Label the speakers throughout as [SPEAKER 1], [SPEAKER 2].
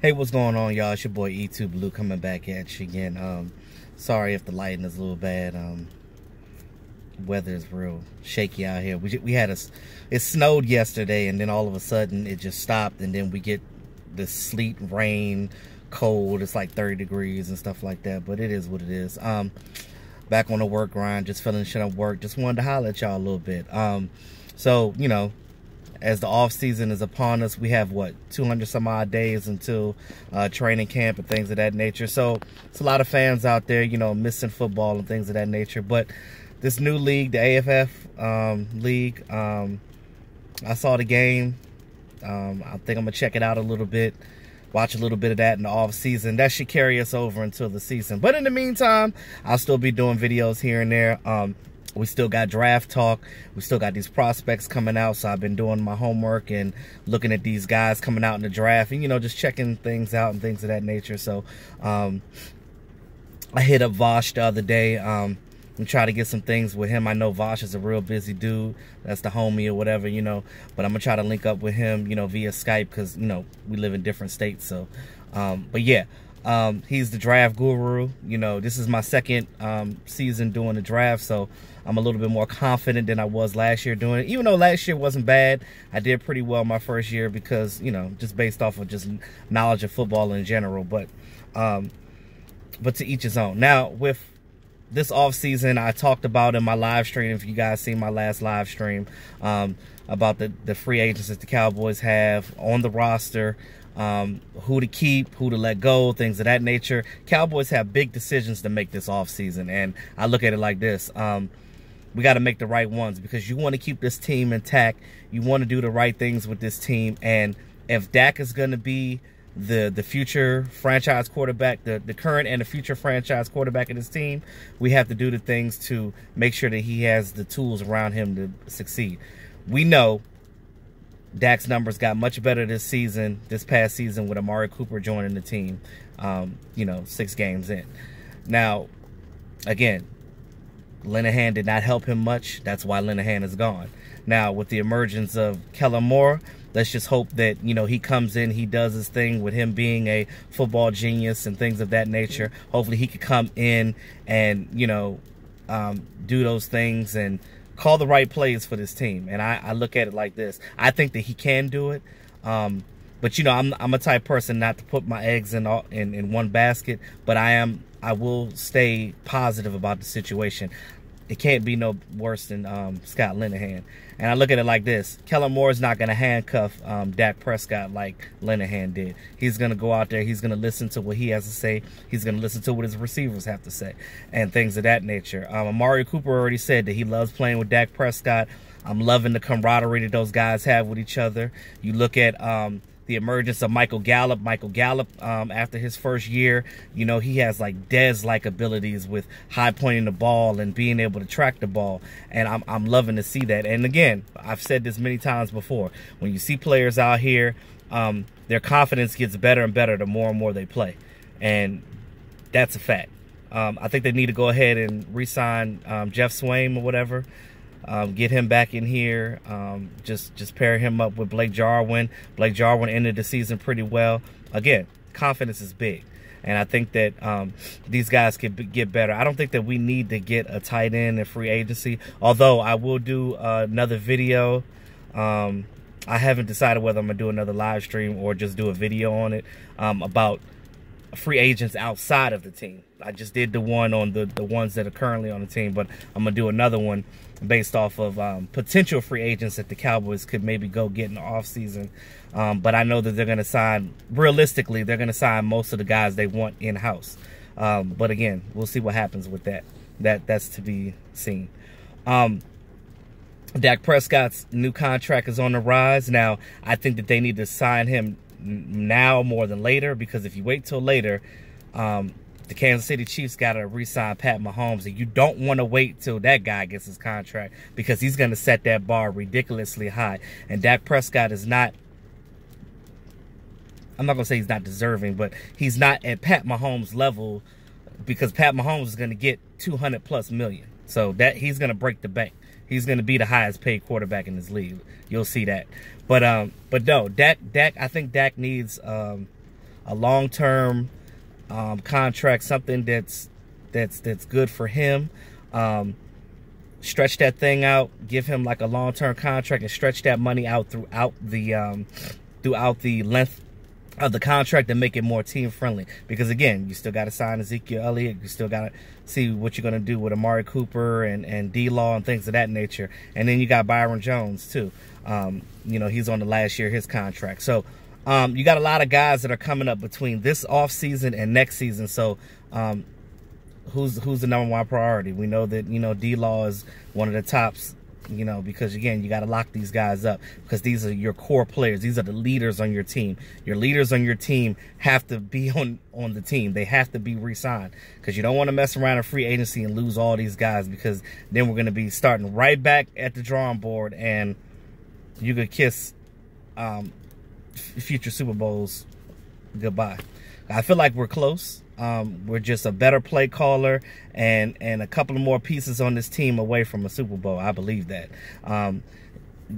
[SPEAKER 1] Hey, what's going on, y'all? It's your boy E2 Blue coming back at you again. Sorry if the lighting is a little bad. Weather is real shaky out here. It snowed yesterday, and then all of a sudden it just stopped, and then we get the sleet, rain, cold. It's like 30 degrees and stuff like that, but it is what it is. Back on the work grind, just finishing up work. Just wanted to holler at y'all a little bit. So, you know, as the off season is upon us, we have what, 200 some odd days until training camp and things of that nature. So it's a lot of fans out there, you know, missing football and things of that nature. But this new league, the AFF league, I saw the game. I think I'm gonna check it out a little bit, watch a little bit of that in the off season. That should carry us over until the season. But in the meantime, I'll still be doing videos here and there. We still got draft talk. We still got these prospects coming out. So I've been doing my homework and looking at these guys coming out in the draft and, you know, just checking things out and things of that nature. So I hit up Vosh the other day and try to get some things with him. I know Vosh is a real busy dude. That's the homie or whatever, you know. But I'm going to try to link up with him, you know, via Skype because, you know, we live in different states. So, but yeah. He's the draft guru. You know, this is my second season doing the draft, so I'm a little bit more confident than I was last year doing it. Even though last year wasn't bad, I did pretty well my first year because, you know, just based off of just knowledge of football in general. But to each his own. Now, with this off season, I talked about in my live stream, if you guys seen my last live stream, about the free agents that the Cowboys have on the roster. Who to keep, who to let go, things of that nature. Cowboys have big decisions to make this offseason, and I look at it like this. We got to make the right ones because you want to keep this team intact. You want to do the right things with this team, and if Dak is going to be the future franchise quarterback, the current and the future franchise quarterback of this team, we have to do the things to make sure that he has the tools around him to succeed. We know Dak's numbers got much better this past season with Amari Cooper joining the team, you know, 6 games in. Now, again, Linehan did not help him much. That's why Linehan is gone. Now, with the emergence of Kellen Moore, let's just hope that, you know, he comes in, he does his thing with him being a football genius and things of that nature. Hopefully he could come in and, you know, do those things and call the right plays for this team. And I look at it like this. I think that he can do it. But, you know, I'm a type person not to put my eggs in one basket. But I will stay positive about the situation. It can't be no worse than Scott Linehan. And I look at it like this. Kellen Moore is not going to handcuff Dak Prescott like Linehan did. He's going to go out there. He's going to listen to what he has to say. He's going to listen to what his receivers have to say and things of that nature. Amari Cooper already said that he loves playing with Dak Prescott. I'm loving the camaraderie that those guys have with each other. You look at the emergence of Michael Gallup. After his first year, you know, he has like Dez-like abilities with high pointing the ball and being able to track the ball. And I'm loving to see that. And again, I've said this many times before. When you see players out here, their confidence gets better and better the more and more they play. And that's a fact. I think they need to go ahead and re-sign Jeff Swaim or whatever. Get him back in here. Just pair him up with Blake Jarwin. Blake Jarwin ended the season pretty well. Again, confidence is big. And I think that these guys could get better. I don't think that we need to get a tight end in free agency. Although I will do another video. I haven't decided whether I'm going to do another live stream or just do a video on it about free agents outside of the team. I just did the one on the ones that are currently on the team, but I'm going to do another one based off of potential free agents that the Cowboys could maybe go get in the offseason. But I know that they're going to sign, realistically, they're going to sign most of the guys they want in-house. But again, we'll see what happens with that. That's to be seen. Dak Prescott's new contract is on the rise. Now, I think that they need to sign him now more than later, because if you wait till later, the Kansas City Chiefs got to re-sign Pat Mahomes, and you don't want to wait till that guy gets his contract because he's going to set that bar ridiculously high. And Dak Prescott is not, I'm not going to say he's not deserving, but he's not at Pat Mahomes' level because Pat Mahomes is going to get $200+ million. So that he's going to break the bank. He's going to be the highest paid quarterback in this league. You'll see that. But no, Dak, I think Dak needs a long-term contract, something that's good for him. Stretch that thing out, give him like a long-term contract, and stretch that money out throughout the length of the contract and make it more team friendly. Because again, you still got to sign Ezekiel Elliott, you still got to see what you're going to do with Amari Cooper and D-Law and things of that nature. And then you got Byron Jones too. You know, he's on the last year of his contract. So you got a lot of guys that are coming up between this off season and next season. So who's the number one priority? We know that, you know, D-Law is one of the tops, you know, because again, you got to lock these guys up because these are your core players. These are the leaders on your team. Your leaders on your team have to be on the team. They have to be re-signed because you don't want to mess around in free agency and lose all these guys, because then we're going to be starting right back at the drawing board and you could kiss future Super Bowls goodbye. I feel like we're close. We're just a better play caller and a couple of more pieces on this team away from a Super Bowl. I believe that.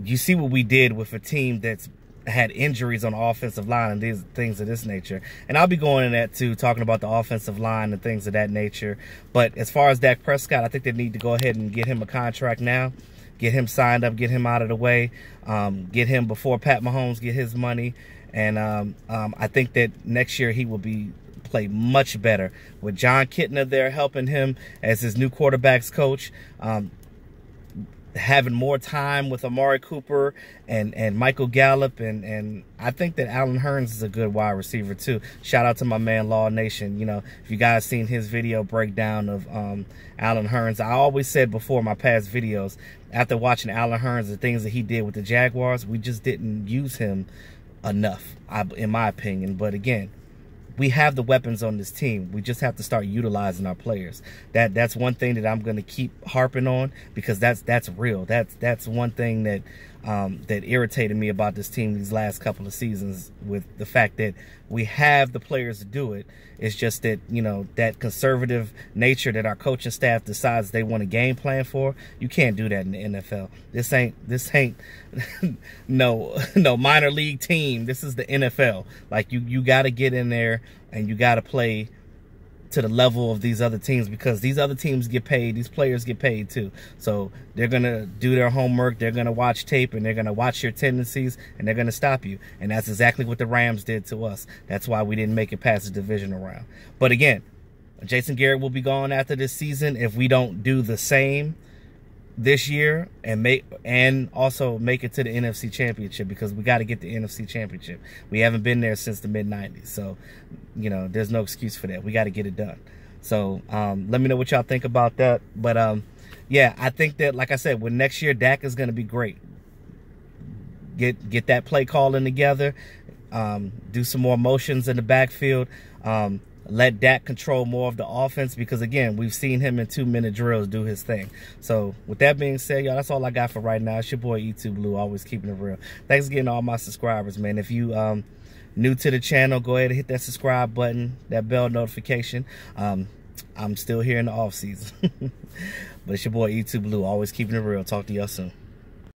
[SPEAKER 1] You see what we did with a team that's had injuries on the offensive line and these things of this nature. And I'll be going into that too, talking about the offensive line and things of that nature. But as far as Dak Prescott, I think they need to go ahead and get him a contract now. Get him signed up, get him out of the way, get him before Pat Mahomes get his money. And I think that next year he will play much better with John Kitna there helping him as his new quarterbacks coach, having more time with Amari Cooper and Michael Gallup, and I think that Allen Hurns is a good wide receiver too. Shout out to my man Law Nation. You know, if you guys seen his video breakdown of Allen Hurns, I always said before my past videos, after watching Allen Hurns, the things that he did with the Jaguars, we just didn't use him enough, in my opinion. But again, we have the weapons on this team. We just have to start utilizing our players. That's one thing that I'm going to keep harping on, because that's real. That's one thing that that irritated me about this team these last couple of seasons, with the fact that we have the players to do it. It's just that, you know, that conservative nature that our coaching staff decides they want a game plan for, you can't do that in the NFL. This ain't no minor league team. This is the NFL. Like, you got to get in there and you got to play to the level of these other teams, because these other teams get paid, these players get paid too. So they're going to do their homework, they're going to watch tape, and they're going to watch your tendencies, and they're going to stop you. And that's exactly what the Rams did to us. That's why we didn't make it past the divisional round. But again, Jason Garrett will be gone after this season if we don't do the same this year and also make it to the NFC Championship, because we got to get the NFC Championship. We haven't been there since the mid-90s, so you know, there's no excuse for that. We got to get it done. So let me know what y'all think about that. But yeah, I think that, like I said, with next year, Dak is going to be great. Get that play calling together, do some more motions in the backfield, let Dak control more of the offense, because again, we've seen him in 2-minute drills do his thing. So with that being said, y'all, that's all I got for right now. It's your boy E2 Blue, always keeping it real. Thanks again to all my subscribers, man. If you new to the channel, go ahead and hit that subscribe button, that bell notification. I'm still here in the off season. But it's your boy E2 Blue, always keeping it real. Talk to y'all soon.